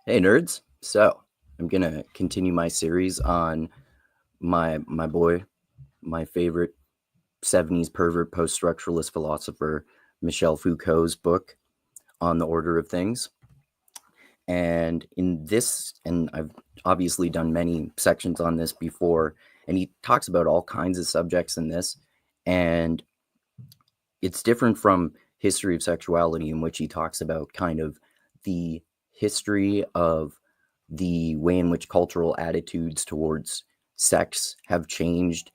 Hey nerds. So, I'm going to continue my series on my boy, my favorite 70s pervert post-structuralist philosopher Michel Foucault's book On the Order of Things. And in this, and I've obviously done many sections on this before, and he talks about all kinds of subjects in this, and it's different from History of Sexuality, in which he talks about kind of the history of the way in which cultural attitudes towards sex have changed,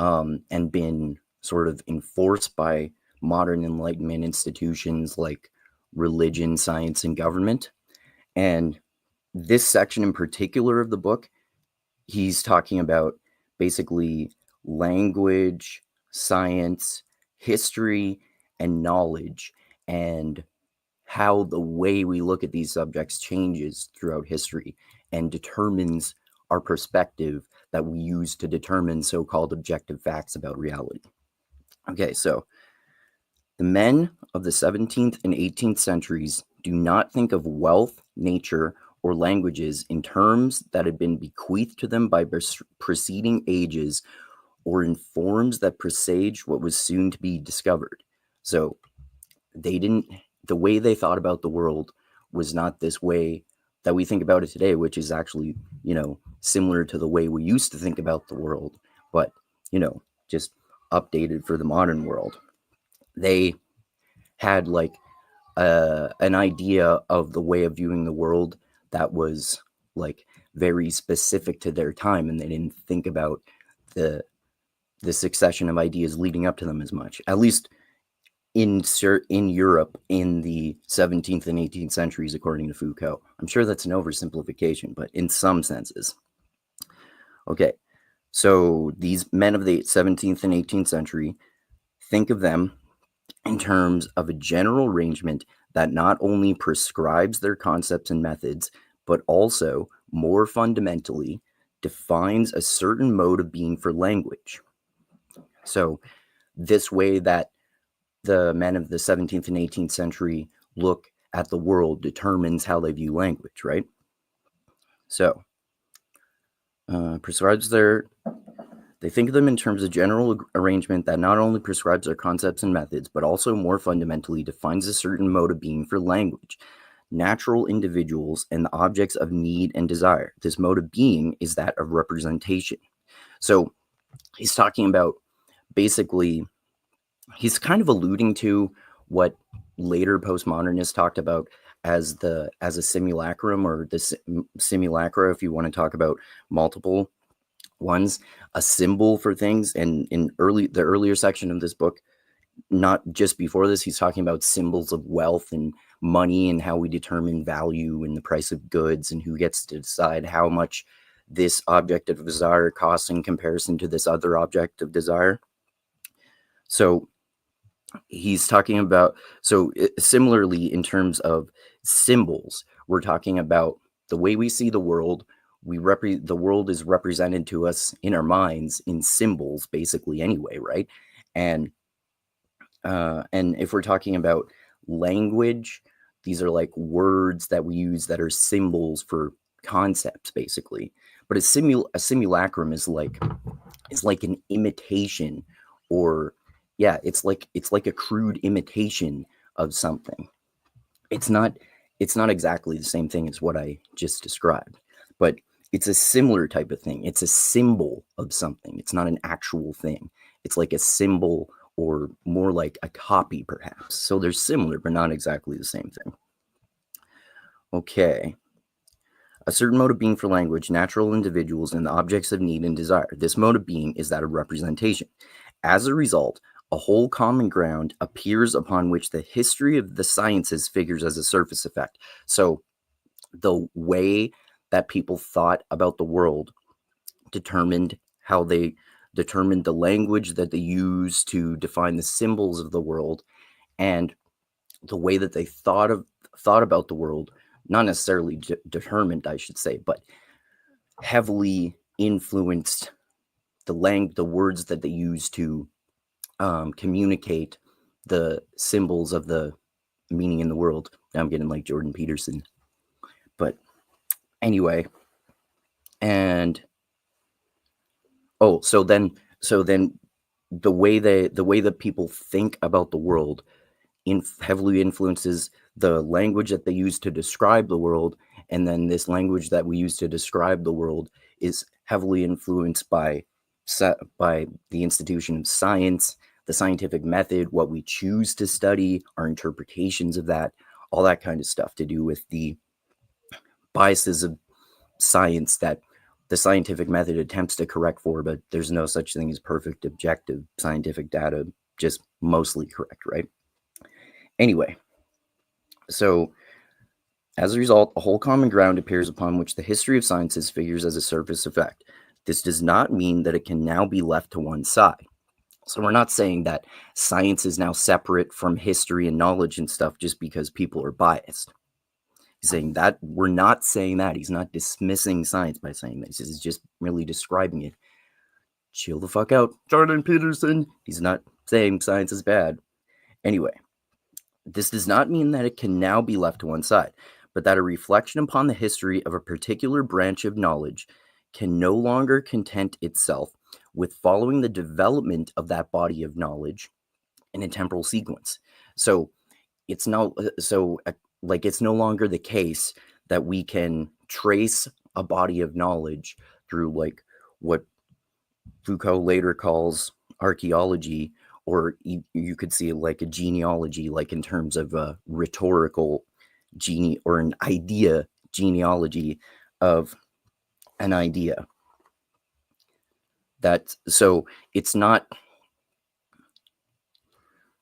and been sort of enforced by modern Enlightenment institutions like religion, science, and government. And this section in particular of the book, he's talking about basically language, science, history, and knowledge, and how the way we look at these subjects changes throughout history and determines our perspective that we use to determine so-called objective facts about reality. Okay, so the men of the 17th and 18th centuries do not think of wealth, nature, or languages in terms that had been bequeathed to them by preceding ages or in forms that presaged what was soon to be discovered. So they didn't, the way they thought about the world was not this way that we think about it today, which is actually, similar to the way we used to think about the world, but, just updated for the modern world. They had like an idea of the way of viewing the world that was like very specific to their time, and they didn't think about the succession of ideas leading up to them as much, at least in Europe in the 17th and 18th centuries, according to Foucault. I'm sure that's an oversimplification, but in some senses. Okay, so these men of the 17th and 18th century, think of them in terms of a general arrangement that not only prescribes their concepts and methods, but also, more fundamentally, defines a certain mode of being for language. So this way that the men of the 17th and 18th century look at the world determines how they view language, right? So, they think of them in terms of general arrangement that not only prescribes their concepts and methods, but also more fundamentally defines a certain mode of being for language, natural individuals, and the objects of need and desire. This mode of being is that of representation. So he's talking about basically, he's kind of alluding to what later postmodernists talked about as a simulacrum, or the simulacra, if you want to talk about multiple one's a symbol for things. And in the earlier section of this book, not just before this, he's talking about symbols of wealth and money and how we determine value and the price of goods and who gets to decide how much this object of desire costs in comparison to this other object of desire. So he's talking about, similarly in terms of symbols, we're talking about the way we see the world. The world is represented to us in our minds in symbols, basically, anyway, right? And if we're talking about language, these are like words that we use that are symbols for concepts, basically. But a simulacrum is like an imitation, or it's like a crude imitation of something. It's not exactly the same thing as what I just described, but it's a similar type of thing. It's a symbol of something. It's not an actual thing. It's like a symbol, or more like a copy, perhaps. So they're similar, but not exactly the same thing. Okay. A certain mode of being for language, natural individuals, and the objects of need and desire. This mode of being is that of representation. As a result, a whole common ground appears upon which the history of the sciences figures as a surface effect. So the way that people thought about the world determined the language that they used to define the symbols of the world, and the way that they thought about the world, not necessarily determined, I should say, but heavily influenced the words that they used to communicate the symbols of the meaning in the world. Now I'm getting like Jordan Peterson, but Anyway, and so then the way that people think about the world heavily influences the language that they use to describe the world, and then this language that we use to describe the world is heavily influenced by the institution of science, the scientific method, what we choose to study, our interpretations of that, all that kind of stuff to do with the biases of science that the scientific method attempts to correct for, but there's no such thing as perfect objective scientific data, just mostly correct, right? Anyway, so as a result, a whole common ground appears upon which the history of sciences figures as a surface effect. This does not mean that it can now be left to one side. So we're not saying that science is now separate from history and knowledge and stuff just because people are biased. He's saying that we're not saying that. He's not dismissing science by saying this. He's just really describing it. Chill the fuck out, Jordan Peterson. He's not saying science is bad. Anyway, this does not mean that it can now be left to one side, but that a reflection upon the history of a particular branch of knowledge can no longer content itself with following the development of that body of knowledge in a temporal sequence. So it's no longer the case that we can trace a body of knowledge through like what Foucault later calls archaeology, or you could see like a genealogy, like in terms of a rhetorical or an idea genealogy of an idea. So it's not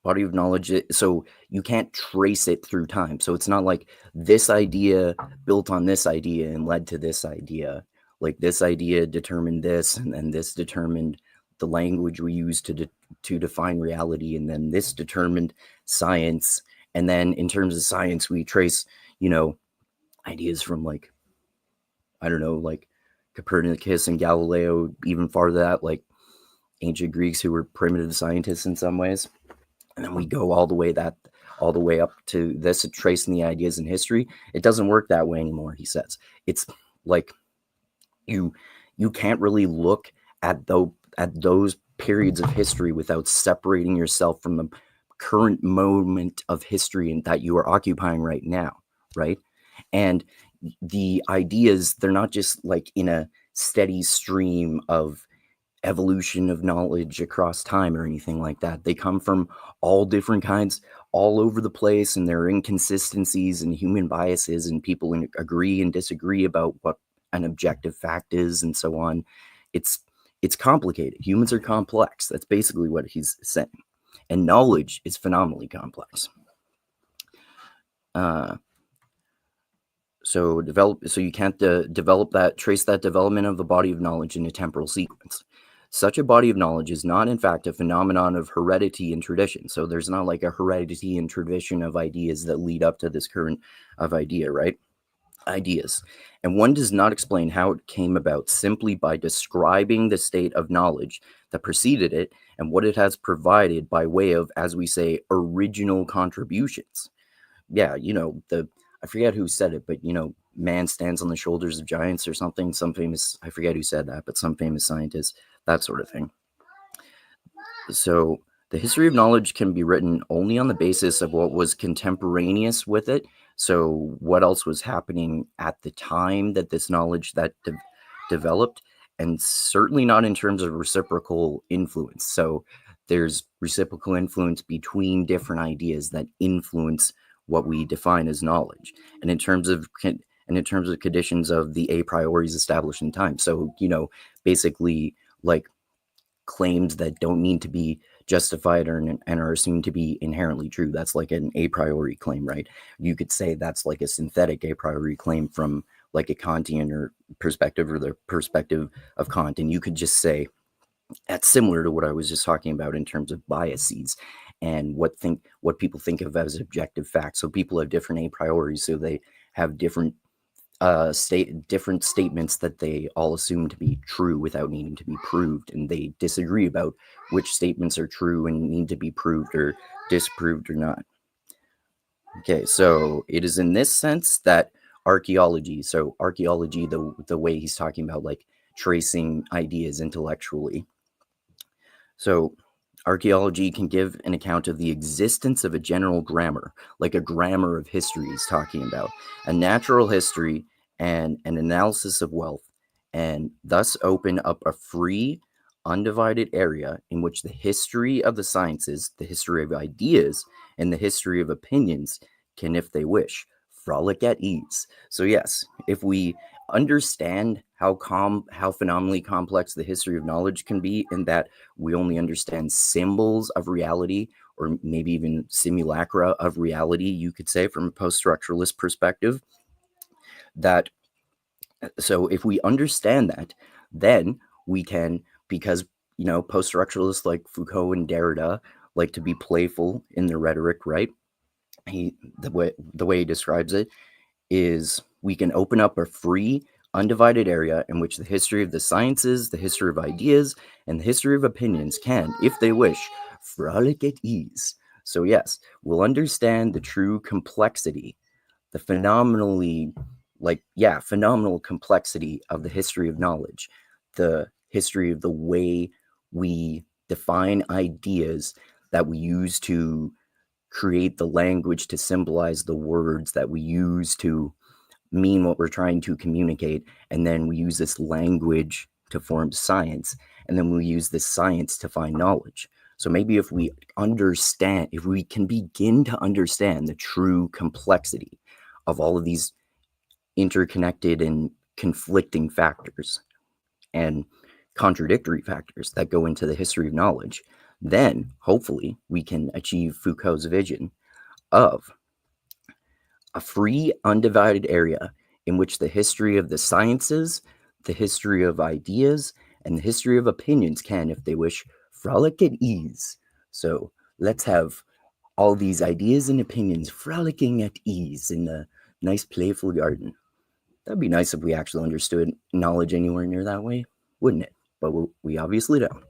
body of knowledge, so you can't trace it through time. So it's not like this idea built on this idea and led to this idea. Like this idea determined this, and then this determined the language we use to define reality, and then this determined science. And then in terms of science, we trace, ideas from like, I don't know, like Copernicus and Galileo, even farther that, like ancient Greeks who were primitive scientists in some ways. And then we go all the way up to this, tracing the ideas in history. It doesn't work that way anymore, he says. It's like you can't really look at those periods of history without separating yourself from the current moment of history and that you are occupying right now, right? And the ideas, they're not just like in a steady stream of evolution of knowledge across time or anything like that. They come from all different kinds, all over the place, and there are inconsistencies and human biases, and people agree and disagree about what an objective fact is and so on. It's complicated. Humans are complex. That's basically what he's saying. And knowledge is phenomenally complex. So you can't trace that development of the body of knowledge in a temporal sequence. Such a body of knowledge is not, in fact, a phenomenon of heredity and tradition. So there's not like a heredity and tradition of ideas that lead up to this current of idea, right? Ideas. And one does not explain how it came about simply by describing the state of knowledge that preceded it and what it has provided by way of, as we say, original contributions. Yeah, I forget who said it, but man stands on the shoulders of giants or something. Some famous, I forget who said that, but some famous scientist, that sort of thing. So the history of knowledge can be written only on the basis of what was contemporaneous with it. So what else was happening at the time that this knowledge that developed, and certainly not in terms of reciprocal influence. So there's reciprocal influence between different ideas that influence what we define as knowledge, and in terms of conditions of the a prioris established in time. So basically like claims that don't need to be justified and are assumed to be inherently true. That's like an a priori claim, right? You could say that's like a synthetic a priori claim from like a Kantian perspective, or the perspective of Kant. And you could just say that's similar to what I was just talking about in terms of biases and what people think of as objective facts. So people have different a priori, so they have different different statements that they all assume to be true without needing to be proved, and they disagree about which statements are true and need to be proved or disproved or not. Okay, so it is in this sense that archaeology. So archaeology, the way he's talking about like tracing ideas intellectually. So archaeology can give an account of the existence of a general grammar, like a grammar of history he's talking about, a natural history and an analysis of wealth, and thus open up a free, undivided area in which the history of the sciences, the history of ideas, and the history of opinions can, if they wish, frolic at ease. So yes, if we understand how phenomenally complex the history of knowledge can be, in that we only understand symbols of reality, or maybe even simulacra of reality, you could say, from a post-structuralist perspective. That so if we understand that, then we can, because post-structuralists like Foucault and Derrida like to be playful in their rhetoric, right? The way he describes it is, we can open up a free, undivided area in which the history of the sciences, the history of ideas, and the history of opinions can, if they wish, frolic at ease. So yes, we'll understand the true complexity, the phenomenal complexity of the history of knowledge, the history of the way we define ideas that we use to create the language to symbolize the words that we use to mean what we're trying to communicate. And then we use this language to form science. And then we use this science to find knowledge. So maybe if we can begin to understand the true complexity of all of these interconnected and conflicting factors and contradictory factors that go into the history of knowledge, then hopefully we can achieve Foucault's vision of a free, undivided area in which the history of the sciences, the history of ideas, and the history of opinions can, if they wish, frolic at ease. So let's have all these ideas and opinions frolicking at ease in the nice, playful garden. That'd be nice if we actually understood knowledge anywhere near that way, wouldn't it? But we obviously don't.